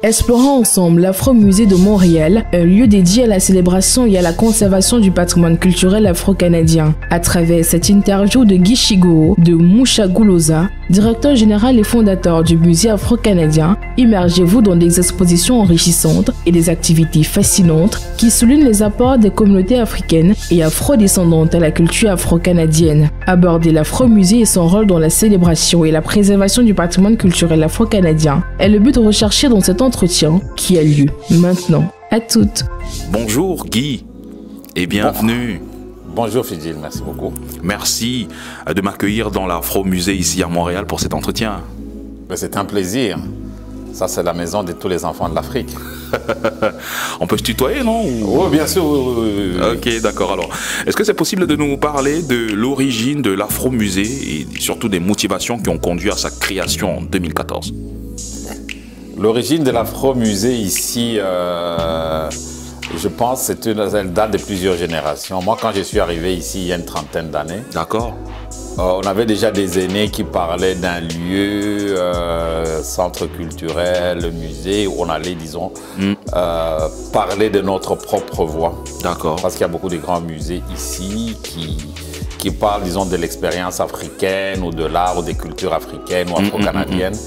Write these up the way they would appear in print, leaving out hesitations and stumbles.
Explorons ensemble l'Afro-Musée de Montréal, un lieu dédié à la célébration et à la conservation du patrimoine culturel afro-canadien. À travers cette interview de Guy Chigoo de Mouchagulosa, directeur général et fondateur du musée afro-canadien, immergez-vous dans des expositions enrichissantes et des activités fascinantes qui soulignent les apports des communautés africaines et afro-descendantes à la culture afro-canadienne. Abordez l'Afro-Musée et son rôle dans la célébration et la préservation du patrimoine culturel afro-canadien est le but recherché dans cet entretien qui a lieu maintenant. À toutes. Bonjour Guy et bienvenue. Bonjour Fidil, merci beaucoup. Merci de m'accueillir dans l'Afro-Musée ici à Montréal pour cet entretien. C'est un plaisir. Ça, c'est la maison de tous les enfants de l'Afrique. On peut se tutoyer, non? Oui, bien sûr. Oui. Ok, d'accord. Alors, est-ce que c'est possible de nous parler de l'origine de l'Afro-Musée et surtout des motivations qui ont conduit à sa création en 2014? L'origine de l'Afro-Musée ici, je pense que elle date de plusieurs générations. Moi, quand je suis arrivé ici il y a une trentaine d'années, d'accord. On avait déjà des aînés qui parlaient d'un lieu, centre culturel, musée, où on allait, disons, parler de notre propre voix. D'accord. Parce qu'il y a beaucoup de grands musées ici qui parlent, disons, de l'expérience africaine ou de l'art ou des cultures africaines ou afro-canadiennes,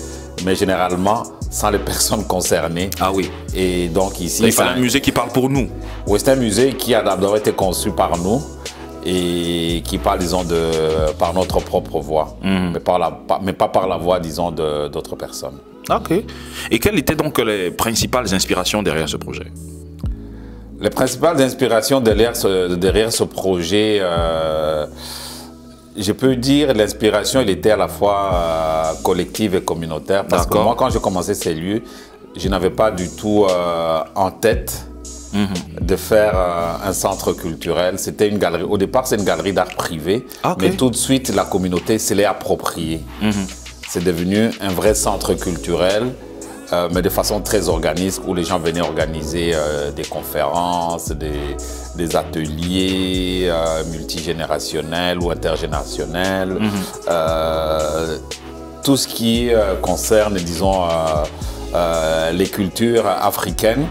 mais généralement sans les personnes concernées. Ah oui. Et donc ici... C'est un musée qui parle pour nous. Oui, c'est un musée qui a d'abord été conçu par nous et qui parle, disons, par notre propre voix, mais pas par la voix, disons, d'autres personnes. Ok. Et quelles étaient donc les principales inspirations derrière ce projet? Les principales inspirations derrière ce projet, je peux dire l'inspiration, elle était à la fois collective et communautaire. Parce que moi, quand j'ai commencé ces lieux, je n'avais pas du tout en tête de faire un centre culturel. C'était une galerie. Au départ, c'est une galerie d'art privé, mais tout de suite, la communauté se l'est appropriée. C'est devenu un vrai centre culturel, mais de façon très organique, où les gens venaient organiser des conférences, des ateliers multigénérationnels ou intergénérationnels. Tout ce qui concerne, disons, les cultures africaines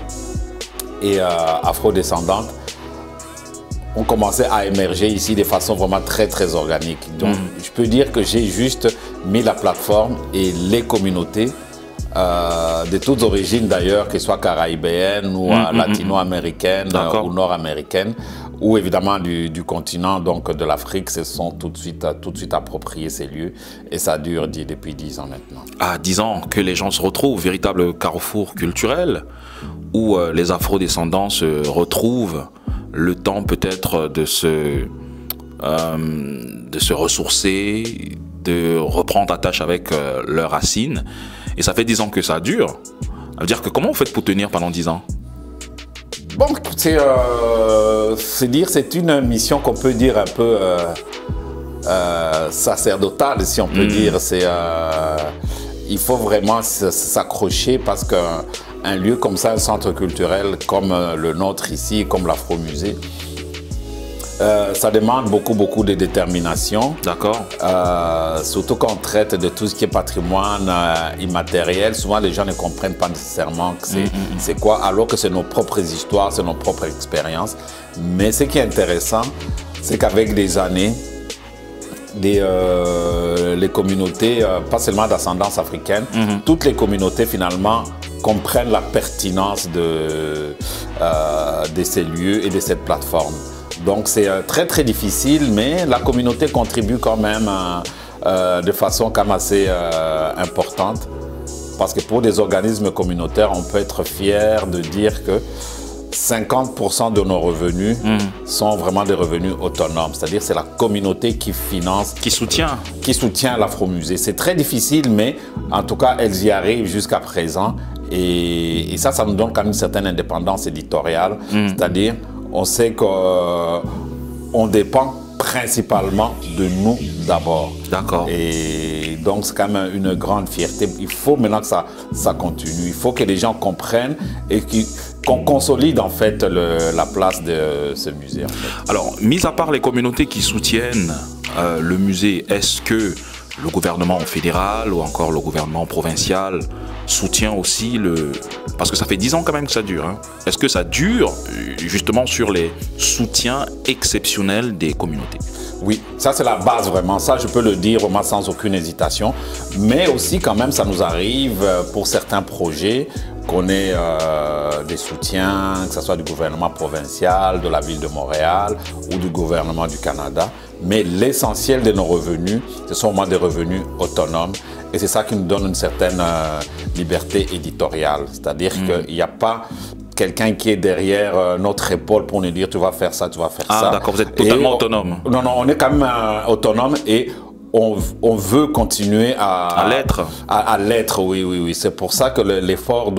et afro-descendantes ont commencé à émerger ici de façon vraiment très organique. Donc, je peux dire que j'ai juste mis la plateforme et les communautés de toutes origines d'ailleurs, qu'elles soient caraïbéennes ou latino-américaines ou nord-américaines, ou évidemment du continent, donc de l'Afrique, se sont tout de suite appropriés ces lieux. Et ça dure depuis 10 ans maintenant. Ah, 10 ans que les gens se retrouvent, véritable carrefour culturel, où les afro-descendants se retrouvent, le temps peut-être de se ressourcer, de reprendre attache avec leurs racines. Et ça fait 10 ans que ça dure. Ça veut dire que comment vous faites pour tenir pendant 10 ans? Bon, c'est une mission qu'on peut dire un peu sacerdotale, si on peut dire. Il faut vraiment s'accrocher parce qu'un lieu comme ça, un centre culturel comme le nôtre ici, comme l'Afro-Musée, ça demande beaucoup de détermination. D'accord. Surtout quand on traite de tout ce qui est patrimoine immatériel. Souvent, les gens ne comprennent pas nécessairement que c'est quoi, alors que c'est nos propres histoires, c'est nos propres expériences. Mais ce qui est intéressant, c'est qu'avec des années, les communautés, pas seulement d'ascendance africaine, toutes les communautés finalement comprennent la pertinence de ces lieux et de cette plateforme. Donc c'est très difficile, mais la communauté contribue quand même de façon quand même assez importante. Parce que pour des organismes communautaires, on peut être fier de dire que 50% de nos revenus sont vraiment des revenus autonomes. C'est-à-dire c'est la communauté qui finance, qui soutient l'Afro-Musée. C'est très difficile, mais en tout cas, elles y arrivent jusqu'à présent. Et ça nous donne quand même une certaine indépendance éditoriale. C'est-à-dire, on sait qu'on dépend principalement de nous d'abord. D'accord. Et donc, c'est quand même une grande fierté. Il faut maintenant que ça continue. Il faut que les gens comprennent et qu'on consolide en fait la place de ce musée. En fait. Alors, mis à part les communautés qui soutiennent le musée, est-ce que le gouvernement fédéral ou encore le gouvernement provincial soutient aussi le... Parce que ça fait 10 ans quand même que ça dure. Hein. Est-ce que ça dure justement sur les soutiens exceptionnels des communautés? Oui, ça c'est la base vraiment, ça je peux le dire vraiment sans aucune hésitation. Mais aussi quand même ça nous arrive pour certains projets qu'on ait des soutiens, que ce soit du gouvernement provincial, de la ville de Montréal ou du gouvernement du Canada. Mais l'essentiel de nos revenus, ce sont vraiment des revenus autonomes. Et c'est ça qui nous donne une certaine liberté éditoriale. C'est-à-dire qu'il n'y a pas quelqu'un qui est derrière notre épaule pour nous dire tu vas faire ça, tu vas faire ça. Ah d'accord, vous êtes totalement autonome. Non, on est quand même autonome et on veut continuer à l'être. À l'être, oui. C'est pour ça que l'effort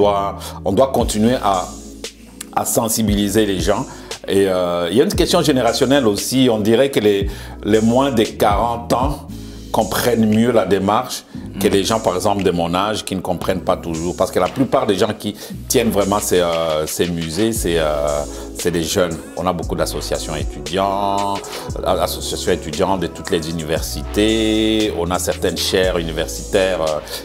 on doit continuer à sensibiliser les gens. Et il y a une question générationnelle aussi. On dirait que les moins de 40 ans comprennent mieux la démarche que les gens, par exemple, de mon âge, qui ne comprennent pas toujours. Parce que la plupart des gens qui tiennent vraiment ces musées, c'est des jeunes. On a beaucoup d'associations étudiantes de toutes les universités. On a certaines chaires universitaires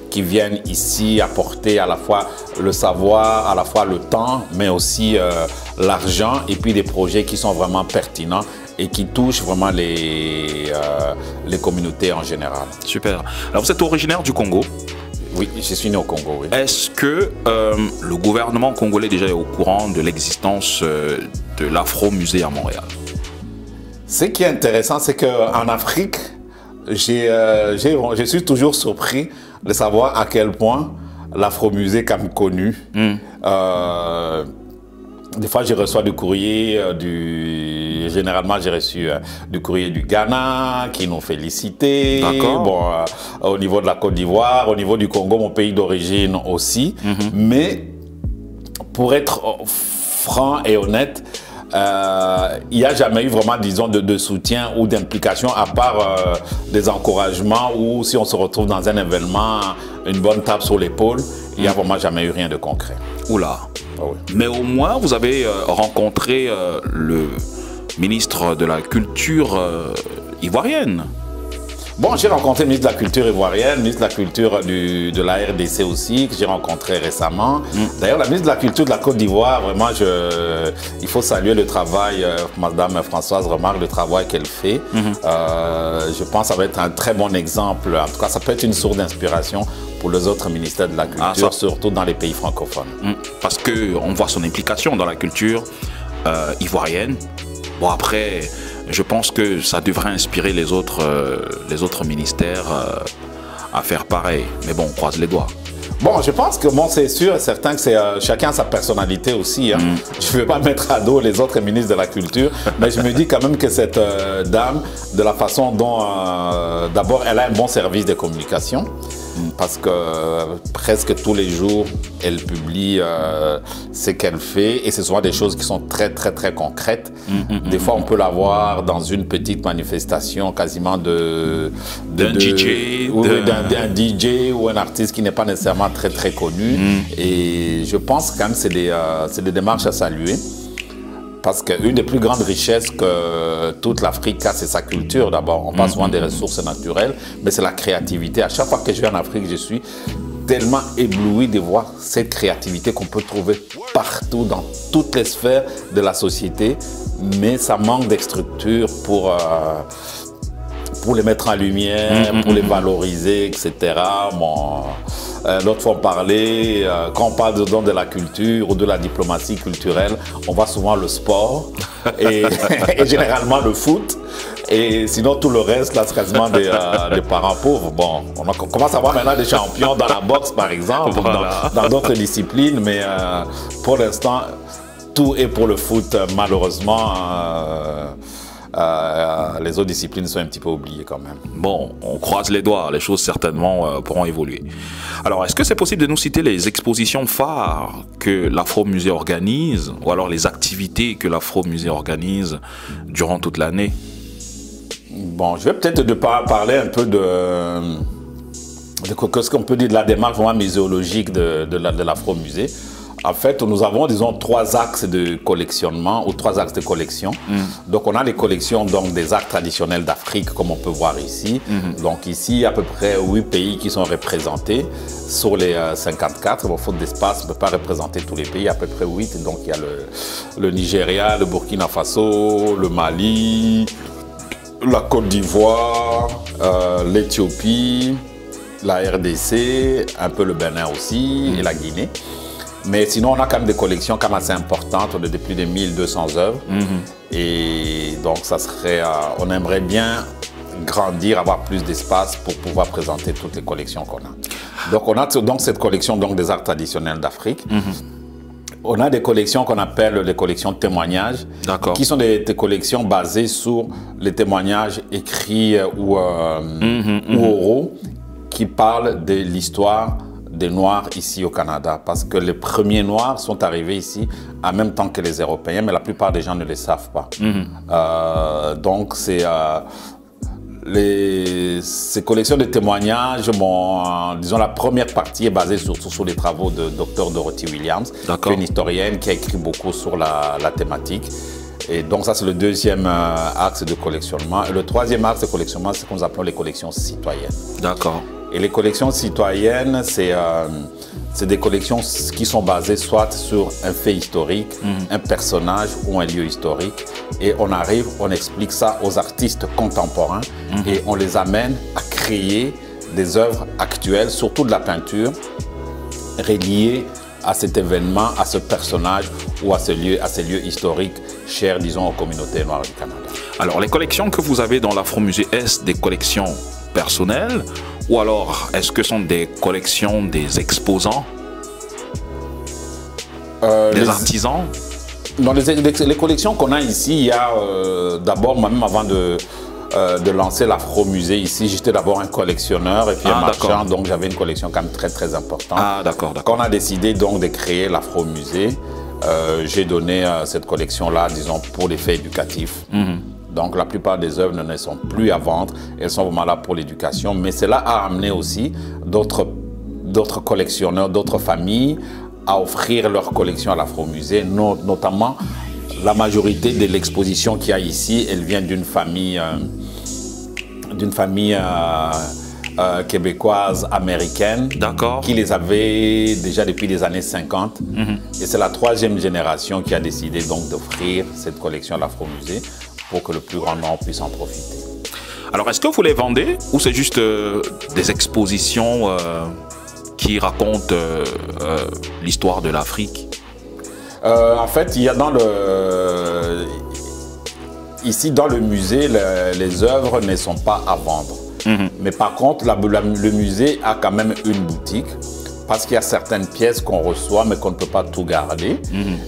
qui viennent ici apporter à la fois le savoir, à la fois le temps, mais aussi l'argent et puis des projets qui sont vraiment pertinents et qui touchent vraiment les communautés en général. Super. Alors vous êtes originaire du Congo? Oui, je suis né au Congo, oui. Est-ce que le gouvernement congolais déjà est au courant de l'existence de l'Afro-Musée à Montréal? Ce qui est intéressant, c'est qu'en Afrique, je suis toujours surpris de savoir à quel point l'Afro-Musée est quand même connu. Des fois, je reçois du courrier généralement, j'ai reçu du courrier du Ghana qui nous félicitait. Bon, au niveau de la Côte d'Ivoire, au niveau du Congo, mon pays d'origine aussi. Mais pour être franc et honnête, il n'y a jamais eu vraiment, disons, de soutien ou d'implication à part des encouragements ou si on se retrouve dans un événement, une bonne tape sur l'épaule, il n'y a vraiment jamais eu rien de concret. Oula. Oui. Mais au moins, vous avez rencontré le ministre de la Culture ivoirienne. Bon, j'ai rencontré le ministre de la Culture ivoirienne, le ministre de la Culture de la RDC aussi, que j'ai rencontré récemment. D'ailleurs, la ministre de la Culture de la Côte d'Ivoire, vraiment, il faut saluer le travail, Madame Françoise remarque le travail qu'elle fait. Je pense que ça va être un très bon exemple. En tout cas, ça peut être une source d'inspiration pour les autres ministères de la Culture, surtout dans les pays francophones. Parce qu'on voit son implication dans la culture ivoirienne. Bon, après, je pense que ça devrait inspirer les autres ministères à faire pareil. Mais bon, on croise les doigts. Bon, je pense que c'est sûr et certain que chacun a sa personnalité aussi. Hein. Je ne veux pas mettre à dos les autres ministres de la Culture, mais je me dis quand même que cette dame, de la façon dont, d'abord, elle a un bon service de communication, parce que presque tous les jours, elle publie ce qu'elle fait, et c'est souvent des choses qui sont très, très, très concrètes. Des fois, on peut la voir dans une petite manifestation quasiment d'un DJ ou un artiste qui n'est pas nécessairement très, très connu. Et je pense quand même que c'est des démarches à saluer. Parce qu'une des plus grandes richesses que toute l'Afrique a, c'est sa culture d'abord. On parle souvent des ressources naturelles, mais c'est la créativité. À chaque fois que je vais en Afrique, je suis tellement ébloui de voir cette créativité qu'on peut trouver partout, dans toutes les sphères de la société. Mais ça manque de structure pour les mettre en lumière, pour les valoriser, etc. Bon, l'autre fois on parlait, quand on parle de la culture ou de la diplomatie culturelle, on voit souvent le sport et généralement le foot. Et sinon tout le reste, là c'est quasiment des parents pauvres. Bon, on commence à voir maintenant des champions dans la boxe par exemple, dans d'autres disciplines, mais pour l'instant, tout est pour le foot malheureusement. Les autres disciplines sont un petit peu oubliées quand même. Bon, on croise les doigts, les choses certainement pourront évoluer. Alors, est-ce que c'est possible de nous citer les expositions phares que l'Afro-Musée organise, ou alors les activités que l'Afro-Musée organise durant toute l'année? Bon, je vais peut-être parler un peu de ce qu'on peut dire de la démarche vraiment muséologique de l'Afro-Musée. En fait, nous avons, disons, 3 axes de collectionnement ou 3 axes de collection. Donc, on a les collections donc, des arts traditionnels d'Afrique, comme on peut voir ici. Donc, ici, il y a à peu près 8 pays qui sont représentés sur les 54. Bon, faute d'espace, on ne peut pas représenter tous les pays, à peu près 8. Donc, il y a le Nigeria, le Burkina Faso, le Mali, la Côte d'Ivoire, l'Éthiopie, la RDC, un peu le Bénin aussi et la Guinée. Mais sinon, on a quand même des collections quand même assez importantes de plus de 1200 œuvres. Et donc, ça serait, on aimerait bien grandir, avoir plus d'espace pour pouvoir présenter toutes les collections qu'on a. Donc, on a donc cette collection donc, des arts traditionnels d'Afrique. On a des collections qu'on appelle les collections de témoignages, qui sont des collections basées sur les témoignages écrits ou oraux qui parlent de l'histoire des Noirs ici au Canada. Parce que les premiers Noirs sont arrivés ici en même temps que les Européens, mais la plupart des gens ne le savent pas. Donc, ces collections de témoignages, disons la première partie est basée surtout sur les travaux de Dr Dorothy Williams, qui est une historienne qui a écrit beaucoup sur la thématique. Et donc ça c'est le deuxième axe de collectionnement. Et le troisième axe de collectionnement, c'est ce que nous appelons les collections citoyennes. D'accord. Et les collections citoyennes, c'est des collections qui sont basées soit sur un fait historique, un personnage ou un lieu historique. Et on explique ça aux artistes contemporains et on les amène à créer des œuvres actuelles, surtout de la peinture, reliées à cet événement, à ce personnage ou à ces lieux historiques chers, disons, aux communautés noires du Canada. Alors, les collections que vous avez dans l'Afro-Musée, est-ce des collections personnelles ou alors est-ce que ce sont des collections des exposants, des artisans? Dans les collections qu'on a ici, il y a d'abord, moi-même avant de lancer l'Afro-Musée ici, j'étais d'abord un collectionneur et puis un marchand, donc j'avais une collection quand même très très importante. Quand on a décidé donc de créer l'Afro-Musée, j'ai donné cette collection-là, disons, pour les faits éducatifs. Donc la plupart des œuvres ne sont plus à vendre, elles sont vraiment là pour l'éducation, mais cela a amené aussi d'autres collectionneurs, d'autres familles à offrir leur collection à l'Afro-Musée, notamment la majorité de l'exposition qu'il y a ici, elle vient d'une famille québécoise américaine qui les avait déjà depuis les années 50. Et c'est la 3e génération qui a décidé donc d'offrir cette collection à l'Afro-Musée pour que le plus grand nombre puisse en profiter. Alors, est-ce que vous les vendez ou c'est juste des expositions qui racontent l'histoire de l'Afrique? En fait, il y a ici dans le musée, les œuvres ne sont pas à vendre. Mais par contre, le musée a quand même une boutique parce qu'il y a certaines pièces qu'on reçoit mais qu'on ne peut pas tout garder.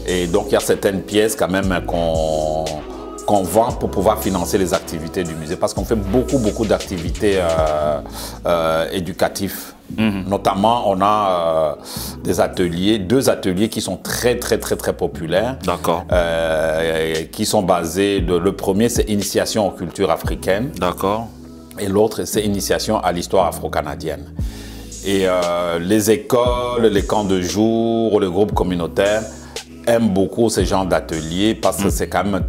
Et donc, il y a certaines pièces quand même qu'on vend pour pouvoir financer les activités du musée parce qu'on fait beaucoup d'activités éducatives. Notamment, on a deux ateliers qui sont très populaires. Qui sont basés, le premier c'est Initiation aux cultures africaines. Et l'autre c'est Initiation à l'histoire afro-canadienne. Et les écoles, les camps de jour, les groupes communautaires aiment beaucoup ce genre d'ateliers parce que c'est quand même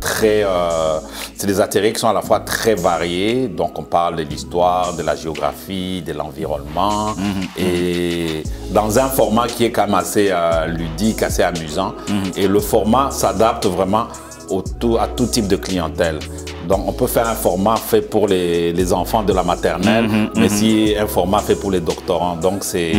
c'est des ateliers qui sont à la fois très variés. Donc on parle de l'histoire, de la géographie, de l'environnement et dans un format qui est quand même assez ludique, assez amusant. Et le format s'adapte vraiment à tout type de clientèle. Donc on peut faire un format fait pour les enfants de la maternelle, mais si un format fait pour les doctorants. Donc c'est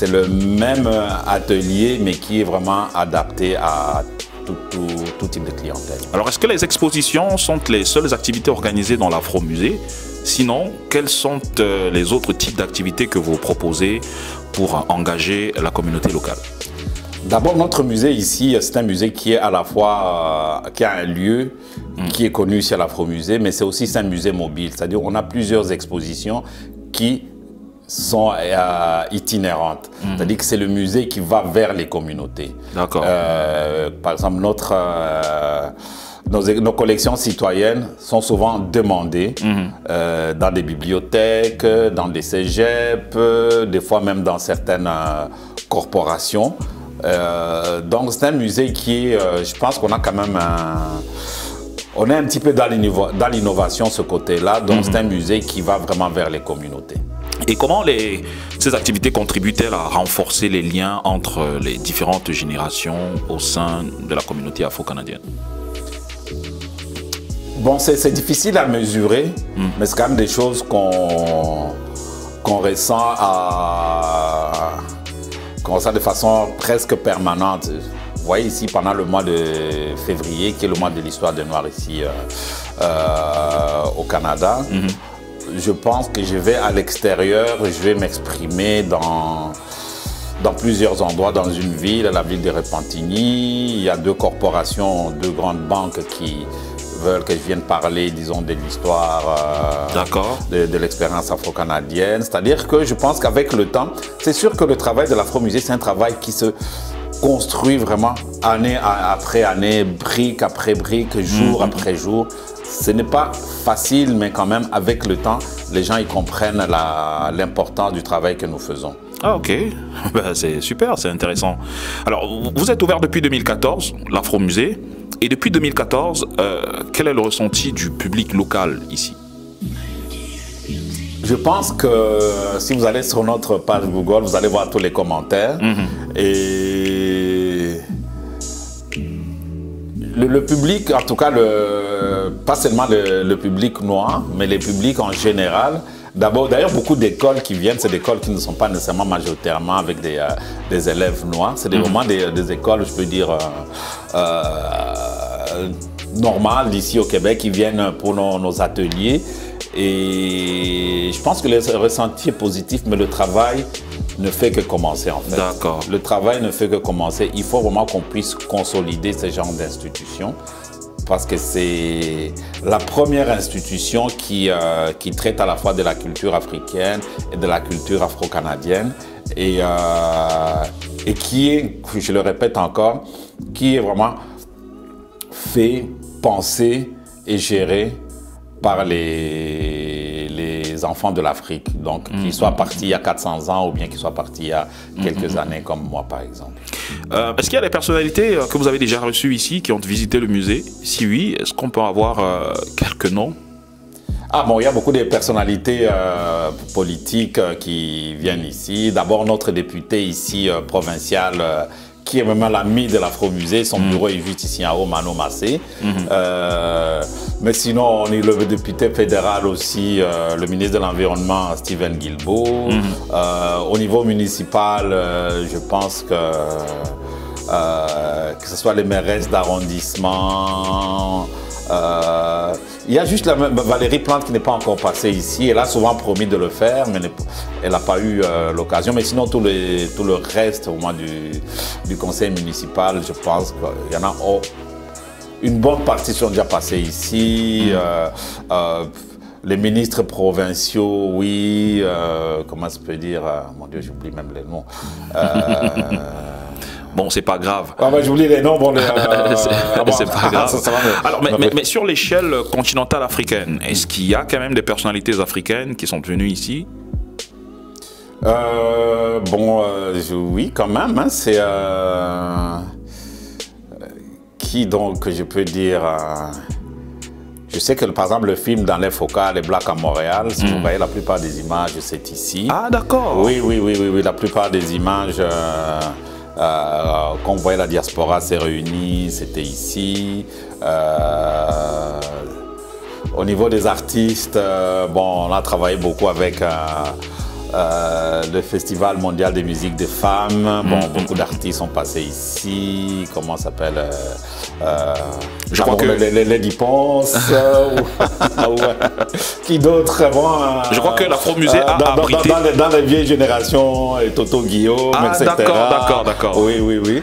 le même atelier, mais qui est vraiment adapté à tout type de clientèle. Alors, est-ce que les expositions sont les seules activités organisées dans l'Afro-Musée? Sinon, quels sont les autres types d'activités que vous proposez pour engager la communauté locale? D'abord, notre musée ici, c'est un musée qui est à la fois qui a un lieu qui est connu ici à l'Afro-Musée, mais c'est aussi un musée mobile. C'est-à-dire qu'on a plusieurs expositions qui sont itinérantes. C'est-à-dire que c'est le musée qui va vers les communautés. Par exemple, nos collections citoyennes sont souvent demandées dans des bibliothèques, dans des cégeps, des fois même dans certaines corporations. Donc c'est un musée qui est, je pense qu'on a quand même on est un petit peu dans l'innovation ce côté-là, donc c'est un musée qui va vraiment vers les communautés. Et comment ces activités contribuent-elles à renforcer les liens entre les différentes générations au sein de la communauté afro-canadienne? Bon, c'est difficile à mesurer, mais c'est quand même des choses qu'on ressent de façon presque permanente. Vous voyez ici, pendant le mois de février, qui est le mois de l'histoire des Noirs ici au Canada, je pense que je vais à l'extérieur, je vais m'exprimer dans plusieurs endroits dans une ville, la ville de Repentigny. Il y a 2 corporations, 2 grandes banques qui veulent que je vienne parler, disons, de l'histoire de l'expérience afro-canadienne. C'est-à-dire que je pense qu'avec le temps, c'est sûr que le travail de l'Afro-Musée, c'est un travail qui se construit vraiment année après année, brique après brique, jour après jour. Ce n'est pas facile, mais quand même, avec le temps, les gens ils comprennent l'importance du travail que nous faisons. Ah ok, ben, c'est super, c'est intéressant. Alors, vous êtes ouvert depuis 2014, l'Afro-Musée, et depuis 2014, quel est le ressenti du public local ici? Je pense que si vous allez sur notre page Google, vous allez voir tous les commentaires. Et le public, en tout cas, pas seulement le public noir, mais les publics en général. D'ailleurs, beaucoup d'écoles qui viennent, c'est des écoles qui ne sont pas nécessairement majoritairement avec des élèves noirs. C'est vraiment des écoles, je peux dire, normales d'ici au Québec, qui viennent pour nos ateliers. Et je pense que le ressenti est positif, mais le travail ne fait que commencer en fait. D'accord. Le travail ne fait que commencer. Il faut vraiment qu'on puisse consolider ce genre d'institutions parce que c'est la première institution qui traite à la fois de la culture africaine et de la culture afro-canadienne et qui est, je le répète encore, qui est vraiment fait, pensé et géré par les enfants de l'Afrique, donc qu'ils soient partis il y a 400 ans ou bien qu'ils soient partis il y a quelques années comme moi par exemple. Est-ce qu'il y a des personnalités que vous avez déjà reçues ici qui ont visité le musée? Si oui, est-ce qu'on peut avoir quelques noms? Ah bon, il y a beaucoup de personnalités politiques qui viennent ici. D'abord notre député ici provincial qui est vraiment l'ami de l'Afro-Musée. Son bureau est juste ici en haut, Mano Massé. Mais sinon, on est le député fédéral aussi, le ministre de l'Environnement, Steven Guilbeault. Au niveau municipal, je pense que ce soit les mairesses d'arrondissement. Il y a juste Valérie Plante qui n'est pas encore passée ici. Elle a souvent promis de le faire, mais elle n'a pas eu l'occasion. Mais sinon, tout le reste au moins du conseil municipal, je pense qu'il y en a une bonne partie sont déjà passés ici. Les ministres provinciaux, oui. Comment ça peut dire mon Dieu, j'oublie même les noms. Bon, c'est pas grave. Ah bah, j'oublie les noms. Bon, c'est pas grave. Alors, mais sur l'échelle continentale africaine, est-ce qu'il y a quand même des personnalités africaines qui sont venues ici? Oui, quand même. Hein, c'est qui donc je peux dire je sais que par exemple le film dans les focales, les Blacks à Montréal, si vous voyez la plupart des images, c'est ici. Ah d'accord. Oui, la plupart des images quand on voyait la diaspora s'est réunie, c'était ici. Au niveau des artistes, on a travaillé beaucoup avec le Festival mondial de musique des femmes. Beaucoup d'artistes sont passés ici. Comment ça s'appelle je crois que les Diponce. Qui d'autres je crois que l'Afro-Musée a abrité dans les vieilles générations, Toto Guillaume, etc. D'accord. Oui.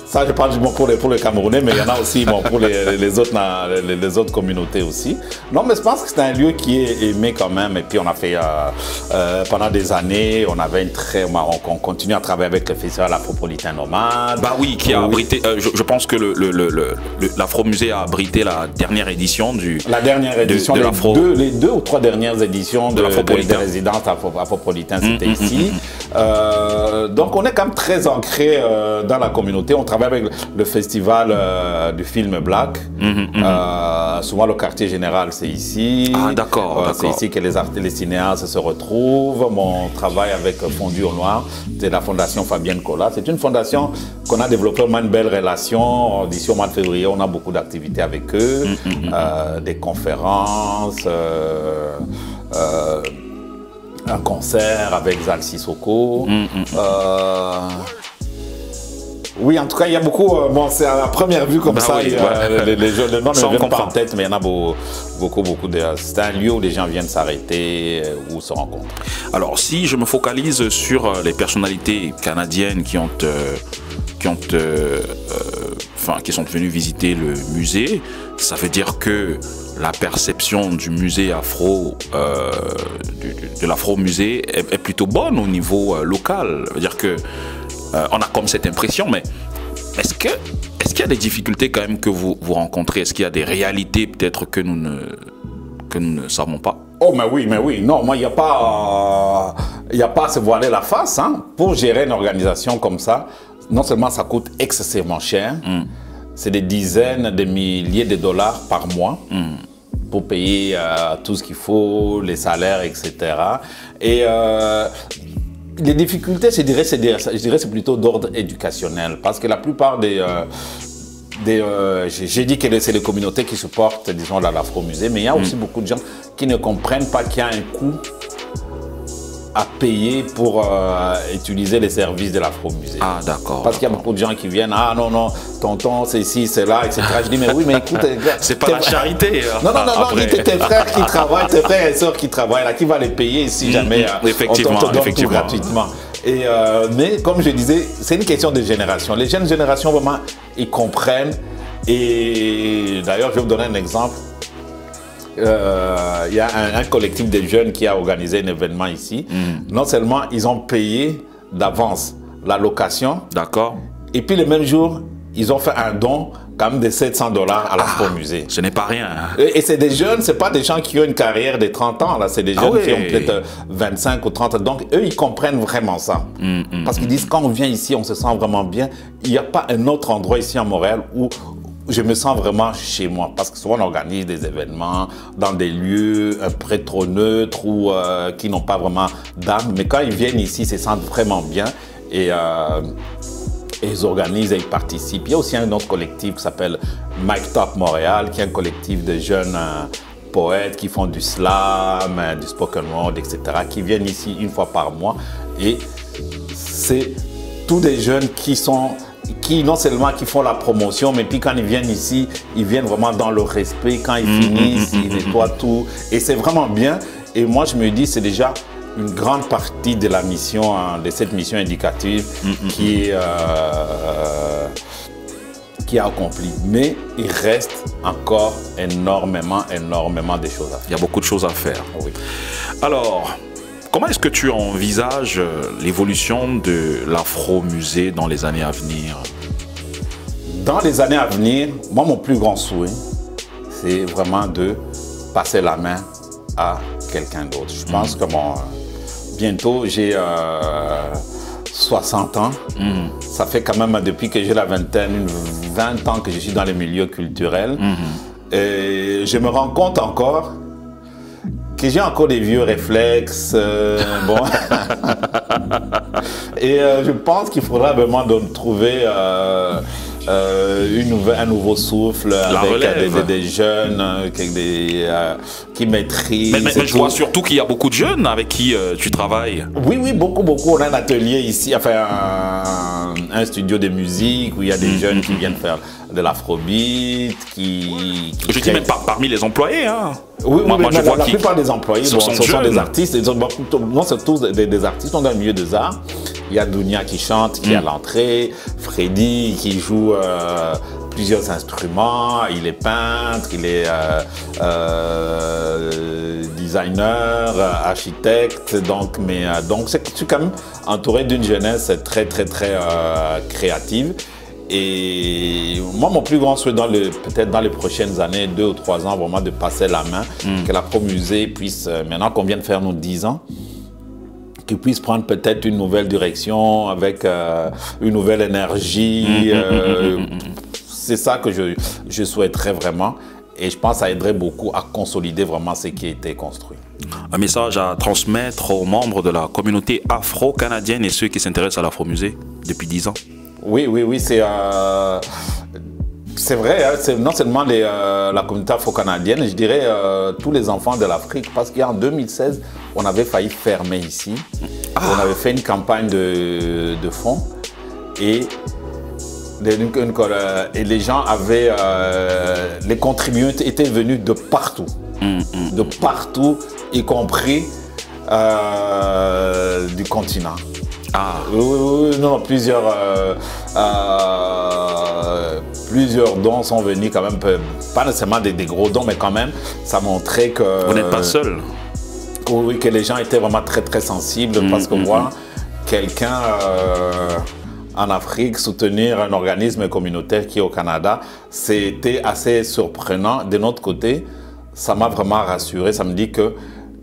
Ça, je parle pour les Camerounais, mais il y en a aussi pour les autres communautés aussi. Non, mais je pense que c'est un lieu qui est aimé quand même. Et puis, on a fait, pendant des années, on continue à travailler avec le festival Afropolitain Nomade. Bah oui, qui a abrité, je pense que l'Afro-Musée a abrité la dernière édition les 2 ou 3 dernières éditions des résidences Afropolitains, c'était ici. Donc, on est quand même très ancré dans la communauté. On travaille avec le festival du film Black. Souvent, le quartier général, c'est ici. Ah, d'accord. C'est ici que les cinéastes se retrouvent. Mon travail avec Fondu au Noir, c'est la fondation Fabienne Colas. C'est une fondation qu'on a développé, on a une belle relation. D'ici au mois de février, on a beaucoup d'activités avec eux, des conférences, un concert avec Zal Sissoko. Oui, en tout cas, il y a beaucoup. Bon, c'est à la première vue comme ça. Oui, le nom ne me vient pas en tête, mais il y en a beaucoup. C'est un lieu où les gens viennent s'arrêter, où se rencontrent. Alors, si je me focalise sur les personnalités canadiennes qui sont venues visiter le musée, ça veut dire que la perception du musée afro, de l'Afro-musée est plutôt bonne au niveau local. Ça veut dire que on a comme cette impression, mais est-ce qu'il y a des difficultés quand même que vous rencontrez? Est-ce qu'il y a des réalités peut-être que nous ne savons pas? Oh, mais oui. Non, moi, il n'y a pas à se voiler la face. Hein. Pour gérer une organisation comme ça, non seulement ça coûte excessivement cher, c'est des dizaines de milliers de dollars par mois pour payer tout ce qu'il faut, les salaires, etc. Et les difficultés, je dirais, c'est plutôt d'ordre éducationnel, parce que la plupart j'ai dit que c'est les communautés qui supportent, disons, l'Afro-musée, mais il y a aussi beaucoup de gens qui ne comprennent pas qu'il y a un coût à payer pour utiliser les services de l'Afro-musée. Ah, d'accord. Parce qu'il y a beaucoup de gens qui viennent, ah non, tonton, c'est ici, c'est là, etc. Je dis, mais oui, mais écoute... c'est pas la charité. Non, tes frères qui travaillent, tes frères et sœurs qui travaillent, là, qui va les payer si jamais effectivement, on te donne tout gratuitement. Et, mais comme je disais, c'est une question de génération. Les jeunes générations, vraiment, ils comprennent. Et d'ailleurs, je vais vous donner un exemple. Il y a un collectif de jeunes qui a organisé un événement ici. Non seulement ils ont payé d'avance la location. D'accord. Et puis le même jour, ils ont fait un don quand même de 700 $ à l'Afro-musée. Ce n'est pas rien. Et c'est des jeunes, c'est pas des gens qui ont une carrière de 30 ans. C'est des jeunes qui ont peut-être 25 ou 30 ans. Donc eux, ils comprennent vraiment ça. Parce qu'ils disent, quand on vient ici, on se sent vraiment bien. Il n'y a pas un autre endroit ici à Montréal où je me sens vraiment chez moi, parce que souvent on organise des événements dans des lieux un peu trop neutres ou qui n'ont pas vraiment d'âme. Mais quand ils viennent ici, ils se sentent vraiment bien et ils organisent et ils participent. Il y a aussi un autre collectif qui s'appelle Mike Top Montréal, qui est un collectif de jeunes poètes qui font du slam, du spoken word, etc., qui viennent ici une fois par mois. Et c'est tous des jeunes qui non seulement qui font la promotion, mais puis quand ils viennent ici, ils viennent vraiment dans le respect. Quand ils finissent, ils nettoient tout. Et c'est vraiment bien. Et moi, je me dis, c'est déjà une grande partie de la mission, de cette mission éducative qui est accomplie. Mais il reste encore énormément de choses à faire. Il y a beaucoup de choses à faire. Oui. Alors, comment est-ce que tu envisages l'évolution de l'Afro-musée dans les années à venir? Dans les années à venir, moi, mon plus grand souhait, c'est vraiment de passer la main à quelqu'un d'autre. Je pense que bientôt, j'ai 60 ans. Ça fait quand même, depuis que j'ai la vingtaine, 20 ans que je suis dans les milieux culturels. Et je me rends compte encore que j'ai encore des vieux réflexes. Bon. Et je pense qu'il faudra vraiment trouver un nouveau souffle avec des jeunes qui maîtrisent. Mais je vois surtout qu'il y a beaucoup de jeunes avec qui tu travailles. Oui, beaucoup. On a un atelier ici, enfin un studio de musique où il y a des jeunes qui viennent faire de l'afrobeat, Je dis même pas parmi les employés. Hein. Oui, je vois la plupart des employés sont des artistes. Non, c'est tous des artistes, sont dans le milieu des arts. Il y a Dounia qui chante, qui est à l'entrée, Freddy qui joue plusieurs instruments, il est peintre, il est designer, architecte, donc c'est quand même entouré d'une jeunesse très créative. Et moi, mon plus grand souhait peut-être dans les prochaines années, 2 ou 3 ans, vraiment de passer la main, que l'Afro Musée puisse, maintenant qu'on vient de faire nos 10 ans, qu'il puisse prendre peut-être une nouvelle direction avec une nouvelle énergie. C'est ça que je souhaiterais vraiment. Et je pense que ça aiderait beaucoup à consolider vraiment ce qui a été construit. Un message à transmettre aux membres de la communauté afro-canadienne et ceux qui s'intéressent à l'Afro Musée depuis 10 ans. Oui, c'est vrai, hein, c'est non seulement la communauté afro-canadienne, je dirais tous les enfants de l'Afrique, parce qu'en 2016, on avait failli fermer ici. On avait fait une campagne de fonds et les gens avaient, les contributeurs étaient venus de partout, y compris du continent. Non, plusieurs dons sont venus quand même, pas nécessairement des gros dons, mais quand même, ça montrait que... Vous n'êtes pas seul. Oui, que les gens étaient vraiment très sensibles, parce que voir quelqu'un en Afrique soutenir un organisme communautaire qui est au Canada, c'était assez surprenant. De notre côté, ça m'a vraiment rassuré, ça me dit que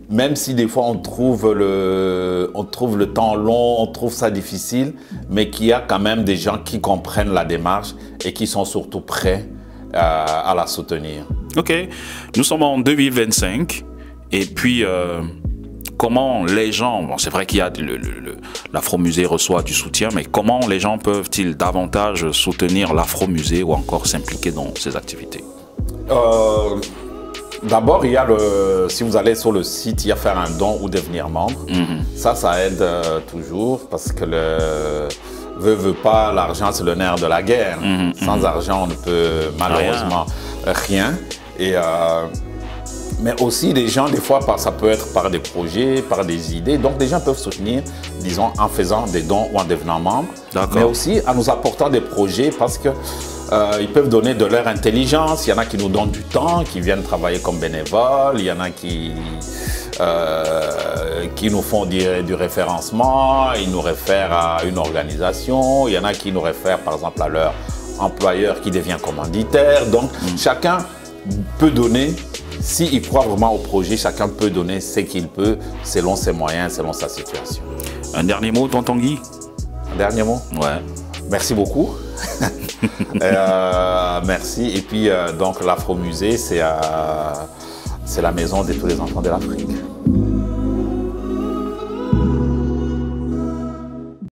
même si des fois on trouve le temps long, on trouve ça difficile, mais qu'il y a quand même des gens qui comprennent la démarche et qui sont surtout prêts à la soutenir. Ok, nous sommes en 2025 et puis comment les gens, bon, c'est vrai qu'il y a l'Afro Musée reçoit du soutien, mais comment les gens peuvent-ils davantage soutenir l'Afro Musée ou encore s'impliquer dans ces activités? D'abord, il y a si vous allez sur le site, il y a faire un don ou devenir membre. Ça aide toujours parce que veut pas, l'argent c'est le nerf de la guerre. Sans argent, on ne peut malheureusement rien. Mais aussi, les gens, des fois, ça peut être par des projets, par des idées. Donc, les gens peuvent soutenir, disons, en faisant des dons ou en devenant membre. Mais aussi en nous apportant des projets parce que ils peuvent donner de leur intelligence. Il y en a qui nous donnent du temps, qui viennent travailler comme bénévoles. Il y en a qui nous font du référencement. Ils nous réfèrent à une organisation. Il y en a qui nous réfèrent, par exemple, à leur employeur qui devient commanditaire. Donc, chacun peut donner. S'il croit vraiment au projet, chacun peut donner ce qu'il peut, selon ses moyens, selon sa situation. Un dernier mot, tonton Guy? Un dernier mot? Ouais. Merci beaucoup. Merci. Et puis, donc, l'Afro Musée, c'est la maison de tous les enfants de l'Afrique.